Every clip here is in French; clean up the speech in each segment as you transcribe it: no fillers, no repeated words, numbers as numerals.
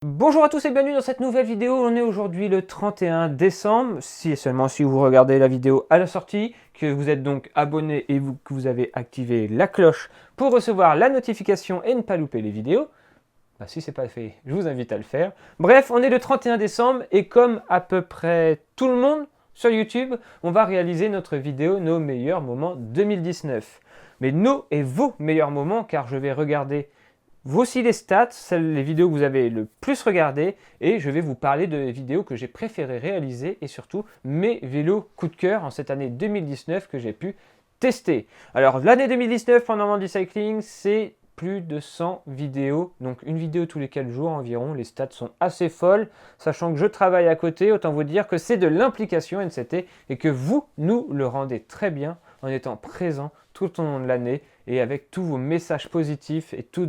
Bonjour à tous et bienvenue dans cette nouvelle vidéo. On est aujourd'hui le 31 décembre, si et seulement si vous regardez la vidéo à la sortie, que vous êtes donc abonné et que vous avez activé la cloche pour recevoir la notification et ne pas louper les vidéos. Bah, si ce n'est pas fait, je vous invite à le faire. Bref, on est le 31 décembre et comme à peu près tout le monde sur YouTube, on va réaliser notre vidéo Nos meilleurs moments 2019. Mais nos et vos meilleurs moments, car je vais regarder voici les stats, les vidéos que vous avez le plus regardées, et je vais vous parler de vidéos que j'ai préféré réaliser et surtout mes vélos coup de cœur en cette année 2019 que j'ai pu tester. Alors l'année 2019 pour Normandie Cycling, c'est plus de 100 vidéos, donc une vidéo tous les 4 jours environ. Les stats sont assez folles, sachant que je travaille à côté, autant vous dire que c'est de l'implication NCT et que vous nous le rendez très bien en étant présent tout au long de l'année et avec tous vos messages positifs et tous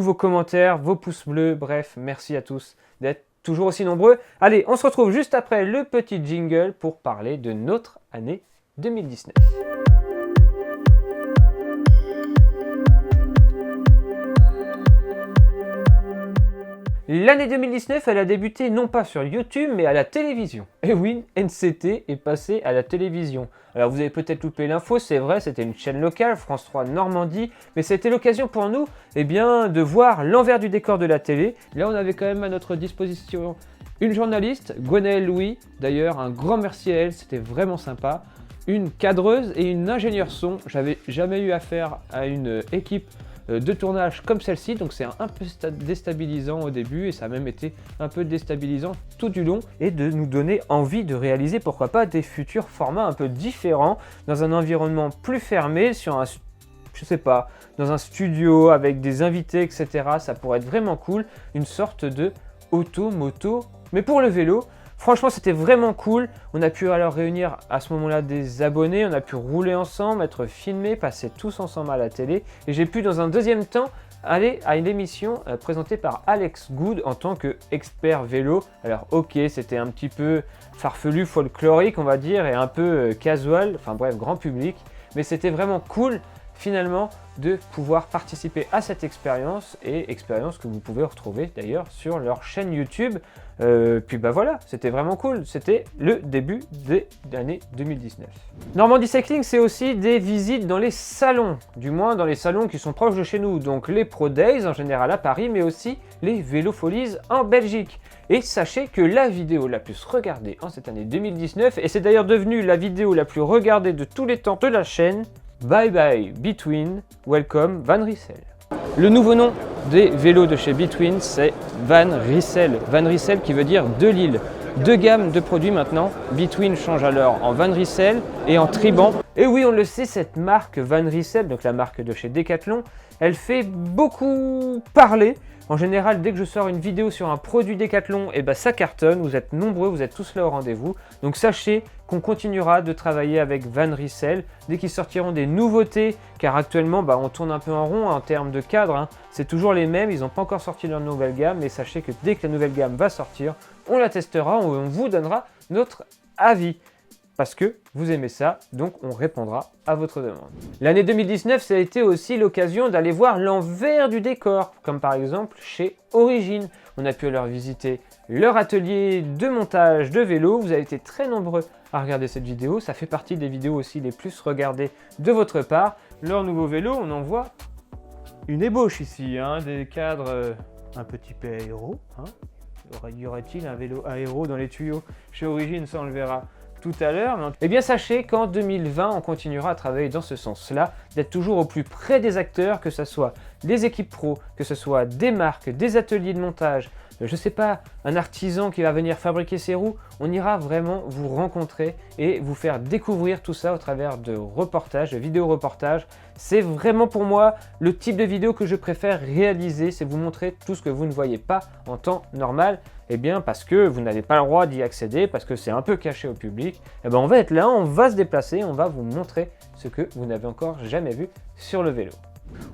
vos commentaires, vos pouces bleus, bref, merci à tous d'être toujours aussi nombreux. Allez, on se retrouve juste après le petit jingle pour parler de notre année 2019. L'année 2019, elle a débuté non pas sur YouTube, mais à la télévision. Et oui, NCT est passé à la télévision. Alors vous avez peut-être loupé l'info, c'est vrai, c'était une chaîne locale, France 3 Normandie, mais c'était l'occasion pour nous de voir l'envers du décor de la télé. Là, on avait quand même à notre disposition une journaliste, Gwenaëlle Louis, d'ailleurs, un grand merci à elle, c'était vraiment sympa. Une cadreuse et une ingénieure son. J'avais jamais eu affaire à une équipe de tournage comme celle-ci, donc c'est un peu déstabilisant au début et ça a même été un peu déstabilisant tout du long et de nous donner envie de réaliser pourquoi pas des futurs formats un peu différents dans un environnement plus fermé, sur un, je sais pas, dans un studio avec des invités, etc. Ça pourrait être vraiment cool, une sorte de auto-moto, mais pour le vélo. Franchement, c'était vraiment cool. On a pu alors réunir à ce moment-là des abonnés, on a pu rouler ensemble, être filmés, passer tous ensemble à la télé. Et j'ai pu dans un deuxième temps aller à une émission présentée par Alex Good en tant qu'expert vélo. Alors ok, c'était un petit peu farfelu, folklorique on va dire, et un peu casual, enfin bref, grand public. Mais c'était vraiment cool finalement de pouvoir participer à cette expérience et expérience que vous pouvez retrouver d'ailleurs sur leur chaîne YouTube. Puis bah voilà, c'était vraiment cool, c'était le début de l'année 2019. Normandie Cycling, c'est aussi des visites dans les salons, du moins dans les salons qui sont proches de chez nous, donc les Pro Days en général à Paris, mais aussi les Vélofolies en Belgique. Et sachez que la vidéo la plus regardée en cette année 2019, et c'est d'ailleurs devenu la vidéo la plus regardée de tous les temps de la chaîne, Bye Bye Between, Welcome Van Rissel. Le nouveau nom des vélos de chez Between, c'est Van Rissel. Van Rissel qui veut dire de Lille. Deux gammes de produits maintenant. Between change alors en Van Rissel et en Triban. Et oui, on le sait, cette marque Van Rissel, donc la marque de chez Decathlon, elle fait beaucoup parler. En général, dès que je sors une vidéo sur un produit Decathlon, et ben ça cartonne, vous êtes nombreux, vous êtes tous là au rendez-vous. Donc sachez qu'on continuera de travailler avec Van Rissel dès qu'ils sortiront des nouveautés, car actuellement on tourne un peu en rond en termes de cadre, c'est toujours les mêmes, ils n'ont pas encore sorti leur nouvelle gamme, mais sachez que dès que la nouvelle gamme va sortir, on la testera, on vous donnera notre avis. Parce que vous aimez ça, donc on répondra à votre demande. L'année 2019, ça a été aussi l'occasion d'aller voir l'envers du décor, comme par exemple chez Origine. On a pu alors visiter leur atelier de montage de vélos. Vous avez été très nombreux à regarder cette vidéo. Ça fait partie des vidéos aussi les plus regardées de votre part. Leur nouveau vélo, on en voit une ébauche ici, des cadres un petit peu aéro. Y aurait-il un vélo aéro dans les tuyaux chez Origine? Ça, on le verra tout à l'heure. Eh bien sachez qu'en 2020, on continuera à travailler dans ce sens-là, d'être toujours au plus près des acteurs, que ce soit des équipes pro, que ce soit des marques, des ateliers de montage, je sais pas, un artisan qui va venir fabriquer ses roues. On ira vraiment vous rencontrer et vous faire découvrir tout ça au travers de reportages, de vidéo-reportages. C'est vraiment pour moi le type de vidéo que je préfère réaliser, c'est vous montrer tout ce que vous ne voyez pas en temps normal. Eh bien parce que vous n'avez pas le droit d'y accéder, parce que c'est un peu caché au public. Eh bien on va être là, on va se déplacer, on va vous montrer ce que vous n'avez encore jamais vu sur le vélo.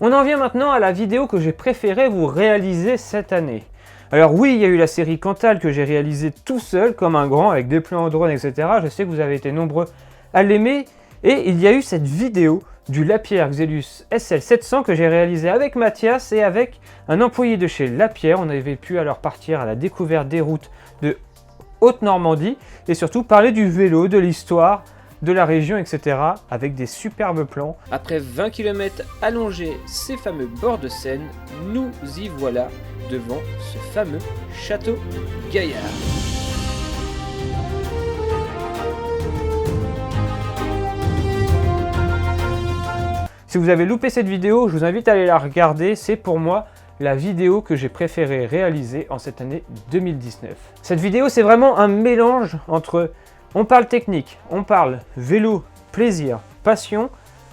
On en vient maintenant à la vidéo que j'ai préféré vous réaliser cette année. Alors oui, il y a eu la série Cantal que j'ai réalisée tout seul, comme un grand, avec des plans au drone, etc. Je sais que vous avez été nombreux à l'aimer. Et il y a eu cette vidéo du Lapierre Xelus SL700 que j'ai réalisé avec Mathias et avec un employé de chez Lapierre. On avait pu alors partir à la découverte des routes de Haute-Normandie et surtout parler du vélo, de l'histoire, de la région, etc. avec des superbes plans. Après 20 km allongés ces fameux bords de Seine, nous y voilà devant ce fameux château Gaillard. Si vous avez loupé cette vidéo, je vous invite à aller la regarder. C'est pour moi la vidéo que j'ai préféré réaliser en cette année 2019. Cette vidéo, c'est vraiment un mélange entre on parle technique, on parle vélo, plaisir, passion,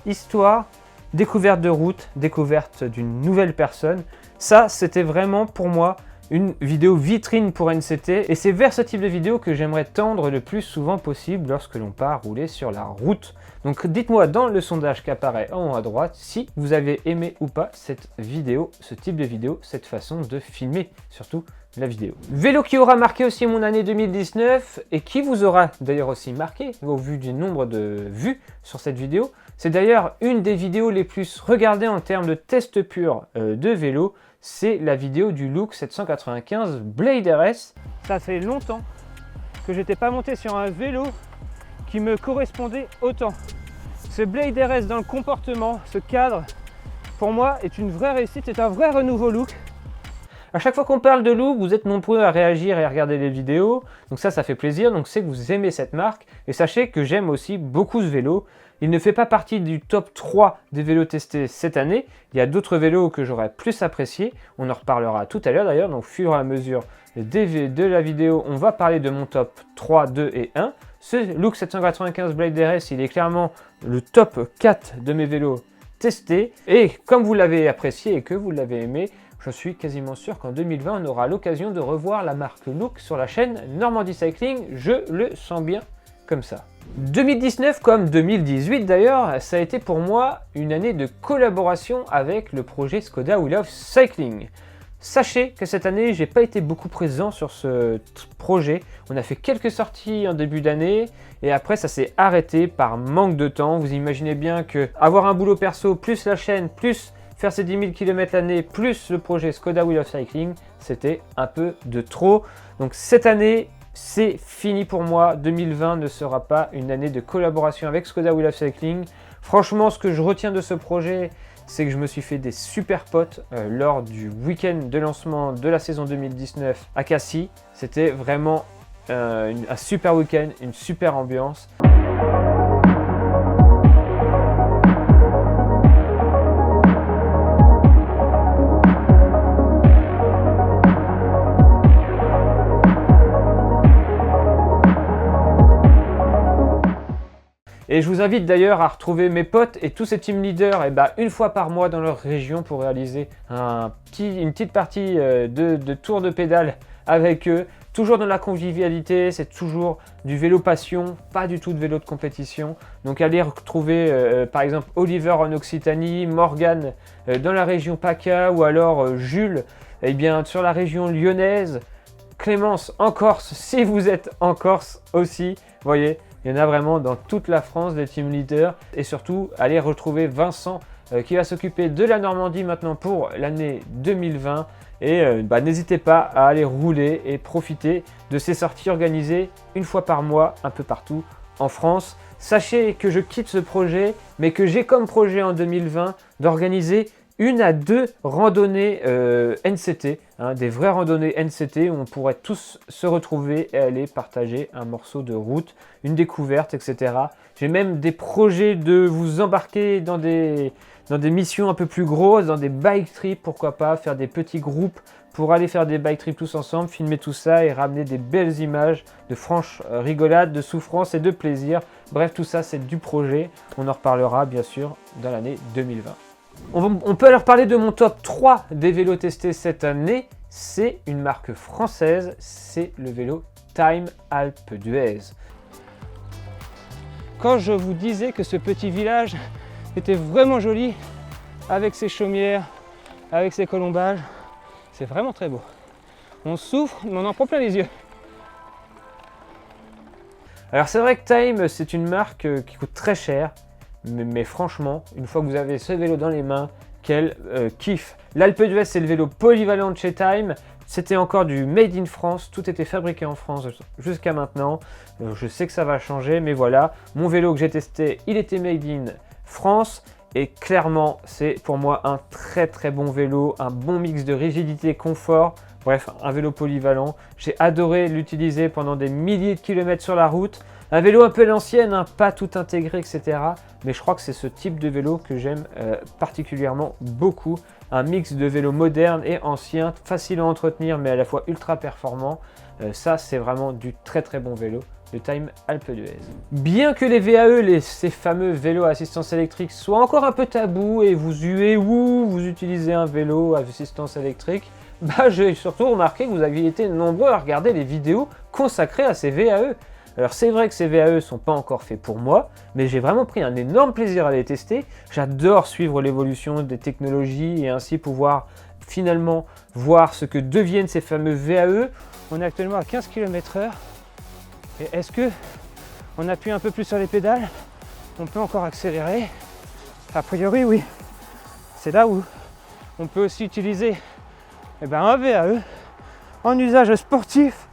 histoire, découverte de route, découverte d'une nouvelle personne. Ça, c'était vraiment pour moi une vidéo vitrine pour NCT et c'est vers ce type de vidéo que j'aimerais tendre le plus souvent possible lorsque l'on part rouler sur la route. Donc dites-moi dans le sondage qui apparaît en haut à droite si vous avez aimé ou pas cette vidéo, ce type de vidéo, cette façon de filmer surtout la vidéo. Vélo qui aura marqué aussi mon année 2019 et qui vous aura d'ailleurs aussi marqué au vu du nombre de vues sur cette vidéo. C'est d'ailleurs une des vidéos les plus regardées en termes de test pur de vélo. C'est la vidéo du Look 795 Blade RS. Ça fait longtemps que j'étais pas monté sur un vélo qui me correspondait autant. Ce Blade RS dans le comportement, ce cadre, pour moi est une vraie réussite, c'est un vrai renouveau look. À chaque fois qu'on parle de look, vous êtes nombreux à réagir et à regarder les vidéos, donc ça fait plaisir, donc c'est que vous aimez cette marque, et sachez que j'aime aussi beaucoup ce vélo. Il ne fait pas partie du top 3 des vélos testés cette année, il y a d'autres vélos que j'aurais plus appréciés, on en reparlera tout à l'heure d'ailleurs, donc au fur et à mesure de la vidéo, on va parler de mon top 3, 2 et 1. Ce Look 795 Blade RS, il est clairement le top 4 de mes vélos testés, et comme vous l'avez apprécié et que vous l'avez aimé, je suis quasiment sûr qu'en 2020, on aura l'occasion de revoir la marque Look sur la chaîne Normandie Cycling. Je le sens bien comme ça. 2019 comme 2018 d'ailleurs, ça a été pour moi une année de collaboration avec le projet Skoda We Love Cycling. Sachez que cette année, j'ai pas été beaucoup présent sur ce projet. On a fait quelques sorties en début d'année et après ça s'est arrêté par manque de temps. Vous imaginez bien que avoir un boulot perso, plus la chaîne, plus faire ces 10 000 km l'année, plus le projet Skoda We Love Cycling, c'était un peu de trop. Donc cette année, c'est fini pour moi. 2020 ne sera pas une année de collaboration avec Skoda We Love Cycling. Franchement, ce que je retiens de ce projet, c'est que je me suis fait des super potes lors du week-end de lancement de la saison 2019 à Cassis. C'était vraiment un super week-end, une super ambiance. Et je vous invite d'ailleurs à retrouver mes potes et tous ces team leaders une fois par mois dans leur région pour réaliser une petite partie de tour de pédale avec eux. Toujours dans la convivialité, c'est toujours du vélo passion, pas du tout de vélo de compétition. Donc allez retrouver par exemple Oliver en Occitanie, Morgan dans la région PACA ou alors Jules sur la région lyonnaise, Clémence en Corse si vous êtes en Corse aussi, vous voyez. Il y en a vraiment dans toute la France des team leaders et surtout allez retrouver Vincent qui va s'occuper de la Normandie maintenant pour l'année 2020 et n'hésitez pas à aller rouler et profiter de ces sorties organisées une fois par mois un peu partout en France. Sachez que je quitte ce projet mais que j'ai comme projet en 2020 d'organiser 1 à 2 randonnées NCT, des vraies randonnées NCT où on pourrait tous se retrouver et aller partager un morceau de route, une découverte, etc. J'ai même des projets de vous embarquer dans des missions un peu plus grosses, dans des bike trips, pourquoi pas, faire des petits groupes pour aller faire des bike trips tous ensemble, filmer tout ça et ramener des belles images de franches rigolades, de souffrance et de plaisir. Bref, tout ça c'est du projet, on en reparlera bien sûr dans l'année 2020. On peut alors parler de mon top 3 des vélos testés cette année. C'est une marque française, c'est le vélo Time Alpe d'Huez. Quand je vous disais que ce petit village était vraiment joli, avec ses chaumières, avec ses colombages, c'est vraiment très beau. On souffre, mais on en prend plein les yeux. Alors c'est vrai que Time, c'est une marque qui coûte très cher, mais franchement, une fois que vous avez ce vélo dans les mains, quel kiff. L'Alpe d'Huez, c'est le vélo polyvalent de chez Time. C'était encore du Made in France, tout était fabriqué en France jusqu'à maintenant. Je sais que ça va changer, mais voilà, mon vélo que j'ai testé, il était Made in France. Et clairement, c'est pour moi un très très bon vélo, un bon mix de rigidité et confort. Bref, un vélo polyvalent. J'ai adoré l'utiliser pendant des milliers de kilomètres sur la route. Un vélo un peu à l'ancienne, hein, pas tout intégré, etc. Mais je crois que c'est ce type de vélo que j'aime particulièrement beaucoup. Un mix de vélo moderne et ancien, facile à entretenir mais à la fois ultra performant. Ça, c'est vraiment du très très bon vélo de Time Alpe d'Huez. Bien que les VAE, ces fameux vélos à assistance électrique, soient encore un peu tabous et vous huez ou vous utilisez un vélo à assistance électrique, j'ai surtout remarqué que vous aviez été nombreux à regarder les vidéos consacrées à ces VAE. Alors c'est vrai que ces VAE ne sont pas encore faits pour moi, mais j'ai vraiment pris un énorme plaisir à les tester. J'adore suivre l'évolution des technologies et ainsi pouvoir finalement voir ce que deviennent ces fameux VAE. On est actuellement à 15 km/h. Et est-ce que on appuie un peu plus sur les pédales, on peut encore accélérer? A priori oui. C'est là où on peut aussi utiliser un VAE en usage sportif.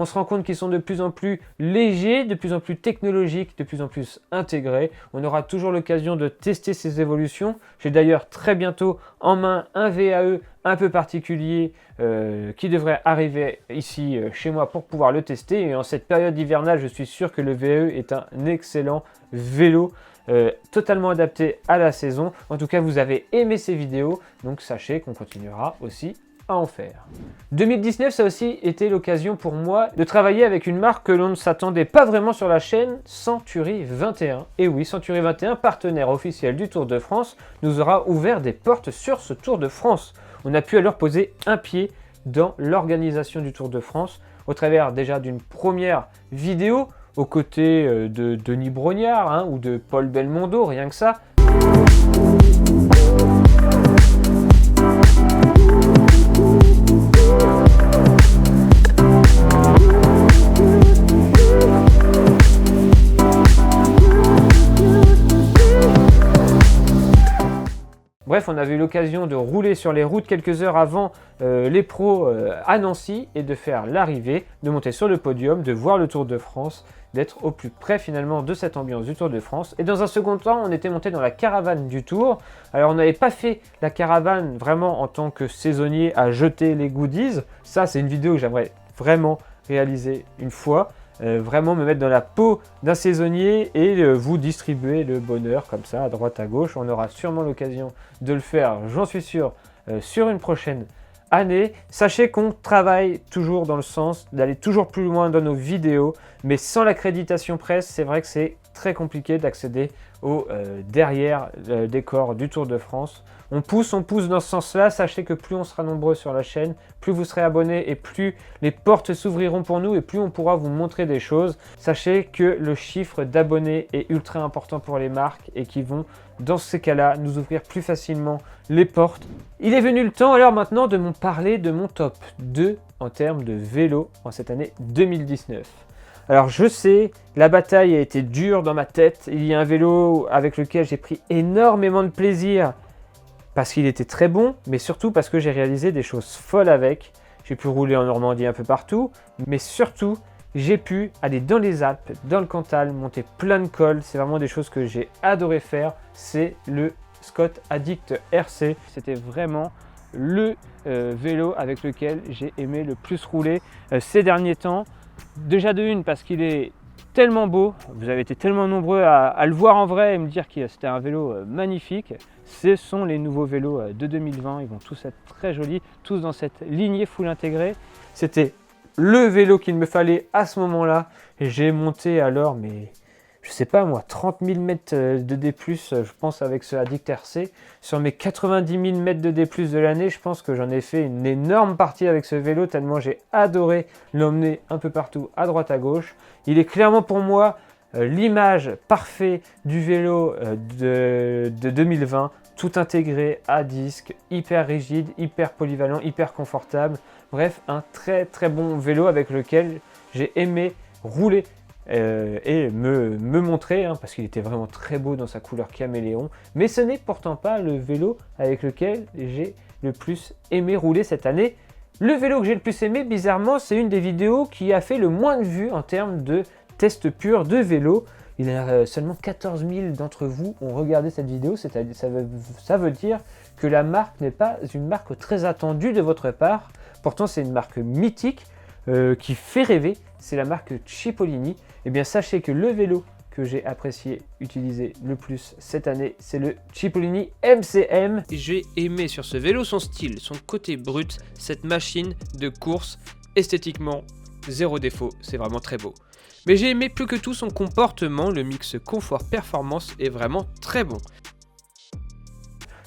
On se rend compte qu'ils sont de plus en plus légers, de plus en plus technologiques, de plus en plus intégrés. On aura toujours l'occasion de tester ces évolutions. J'ai d'ailleurs très bientôt en main un VAE un peu particulier qui devrait arriver ici chez moi pour pouvoir le tester. Et en cette période hivernale, je suis sûr que le VAE est un excellent vélo totalement adapté à la saison. En tout cas, vous avez aimé ces vidéos, donc sachez qu'on continuera aussi à en faire. 2019, ça a aussi été l'occasion pour moi de travailler avec une marque que l'on ne s'attendait pas vraiment sur la chaîne, Century 21. Et oui, Century 21, partenaire officiel du Tour de France, nous aura ouvert des portes sur ce Tour de France. On a pu alors poser un pied dans l'organisation du Tour de France, au travers déjà d'une première vidéo, aux côtés de Denis Brognard ou de Paul Belmondo, rien que ça. Bref, on avait eu l'occasion de rouler sur les routes quelques heures avant les pros à Nancy et de faire l'arrivée, de monter sur le podium, de voir le Tour de France, d'être au plus près finalement de cette ambiance du Tour de France. Et dans un second temps, on était monté dans la caravane du Tour. Alors on n'avait pas fait la caravane vraiment en tant que saisonnier à jeter les goodies. Ça, c'est une vidéo que j'aimerais vraiment réaliser une fois. Vraiment me mettre dans la peau d'un saisonnier et vous distribuer le bonheur comme ça à droite à gauche. On aura sûrement l'occasion de le faire, j'en suis sûr, sur une prochaine année. Sachez qu'on travaille toujours dans le sens d'aller toujours plus loin dans nos vidéos, mais sans l'accréditation presse, c'est vrai que c'est très compliqué d'accéder au derrière décor du Tour de France. On pousse dans ce sens-là. Sachez que plus on sera nombreux sur la chaîne, plus vous serez abonnés et plus les portes s'ouvriront pour nous et plus on pourra vous montrer des choses. Sachez que le chiffre d'abonnés est ultra important pour les marques et qui vont, dans ces cas-là, nous ouvrir plus facilement les portes. Il est venu le temps alors maintenant de m'en parler de mon top 2 en termes de vélo en cette année 2019. Alors je sais, la bataille a été dure dans ma tête. Il y a un vélo avec lequel j'ai pris énormément de plaisir parce qu'il était très bon, mais surtout parce que j'ai réalisé des choses folles avec. J'ai pu rouler en Normandie un peu partout, mais surtout, j'ai pu aller dans les Alpes, dans le Cantal, monter plein de cols. C'est vraiment des choses que j'ai adoré faire. C'est le Scott Addict RC. C'était vraiment le vélo avec lequel j'ai aimé le plus rouler ces derniers temps. Déjà de une parce qu'il est tellement beau, vous avez été tellement nombreux à le voir en vrai et me dire que c'était un vélo magnifique. Ce sont les nouveaux vélos de 2020, ils vont tous être très jolis, tous dans cette lignée full intégrée. C'était le vélo qu'il me fallait à ce moment-là. J'ai monté alors, mais je sais pas moi, 30 000 mètres de D+, je pense avec ce Addict RC. Sur mes 90 000 mètres de D+, de l'année, je pense que j'en ai fait une énorme partie avec ce vélo, tellement j'ai adoré l'emmener un peu partout, à droite, à gauche. Il est clairement pour moi l'image parfaite du vélo de 2020, tout intégré à disque, hyper rigide, hyper polyvalent, hyper confortable. Bref, un très très bon vélo avec lequel j'ai aimé rouler. et me montrer, hein, parce qu'il était vraiment très beau dans sa couleur caméléon. Mais ce n'est pourtant pas le vélo avec lequel j'ai le plus aimé rouler cette année. Le vélo que j'ai le plus aimé, bizarrement, c'est une des vidéos qui a fait le moins de vues en termes de test pur de vélo. Il y a seulement 14 000 d'entre vous ont regardé cette vidéo, ça veut dire que la marque n'est pas une marque très attendue de votre part. Pourtant, c'est une marque mythique qui fait rêver, c'est la marque Cipollini. Eh bien, sachez que le vélo que j'ai apprécié utiliser le plus cette année, c'est le Cipollini MCM. J'ai aimé sur ce vélo son style, son côté brut, cette machine de course, esthétiquement, zéro défaut, c'est vraiment très beau. Mais j'ai aimé plus que tout son comportement, le mix confort-performance est vraiment très bon.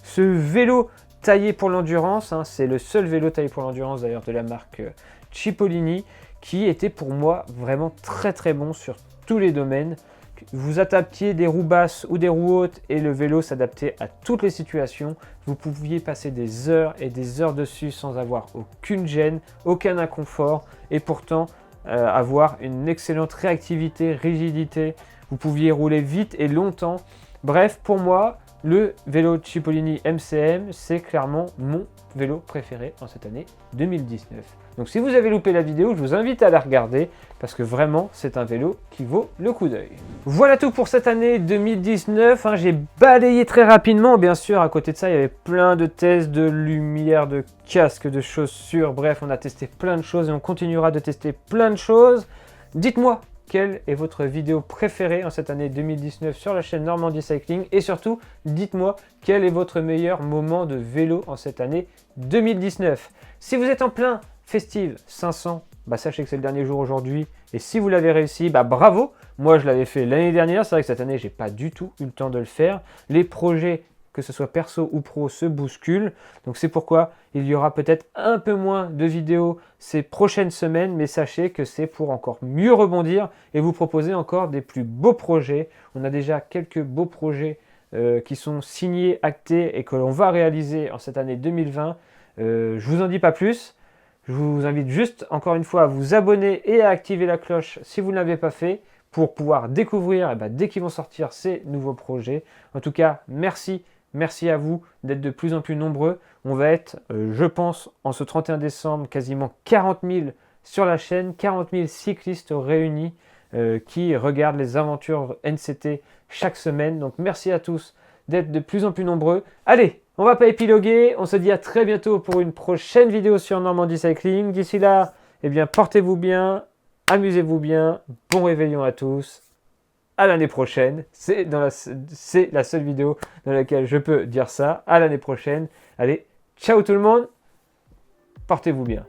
Ce vélo taillé pour l'endurance, hein, c'est le seul vélo taillé pour l'endurance d'ailleurs de la marque Cipollini, qui était pour moi vraiment très très bon sur tous les domaines. Vous adaptiez des roues basses ou des roues hautes et le vélo s'adaptait à toutes les situations. Vous pouviez passer des heures et des heures dessus sans avoir aucune gêne, aucun inconfort et pourtant avoir une excellente réactivité, rigidité. Vous pouviez rouler vite et longtemps. Bref, pour moi, le vélo Cipollini MCM, c'est clairement mon vélo préféré en cette année 2019. Donc si vous avez loupé la vidéo, je vous invite à la regarder parce que vraiment, c'est un vélo qui vaut le coup d'œil. Voilà tout pour cette année 2019. Hein, j'ai balayé très rapidement. Bien sûr, à côté de ça, il y avait plein de tests de lumière, de casques, de chaussures. Bref, on a testé plein de choses et on continuera de tester plein de choses. Dites-moi quelle est votre vidéo préférée en cette année 2019 sur la chaîne Normandie Cycling et surtout, dites-moi quel est votre meilleur moment de vélo en cette année 2019. Si vous êtes en plein Festive 500, sachez que c'est le dernier jour aujourd'hui et si vous l'avez réussi, bravo. Moi, je l'avais fait l'année dernière, c'est vrai que cette année, j'ai pas du tout eu le temps de le faire. Les projets, que ce soit perso ou pro, se bousculent. Donc c'est pourquoi il y aura peut-être un peu moins de vidéos ces prochaines semaines, mais sachez que c'est pour encore mieux rebondir et vous proposer encore des plus beaux projets. On a déjà quelques beaux projets qui sont signés, actés et que l'on va réaliser en cette année 2020. Je vous en dis pas plus. Je vous invite juste encore une fois à vous abonner et à activer la cloche si vous ne l'avez pas fait pour pouvoir découvrir dès qu'ils vont sortir ces nouveaux projets. En tout cas, merci à vous d'être de plus en plus nombreux. On va être, je pense, en ce 31 décembre, quasiment 40 000 sur la chaîne, 40 000 cyclistes réunis qui regardent les aventures NCT chaque semaine. Donc merci à tous d'être de plus en plus nombreux. Allez, on va pas épiloguer, on se dit à très bientôt pour une prochaine vidéo sur Normandie Cycling. D'ici là, portez-vous bien, amusez-vous bien, bon réveillon à tous, à l'année prochaine. C'est la seule vidéo dans laquelle je peux dire ça, à l'année prochaine. Allez, ciao tout le monde, portez-vous bien.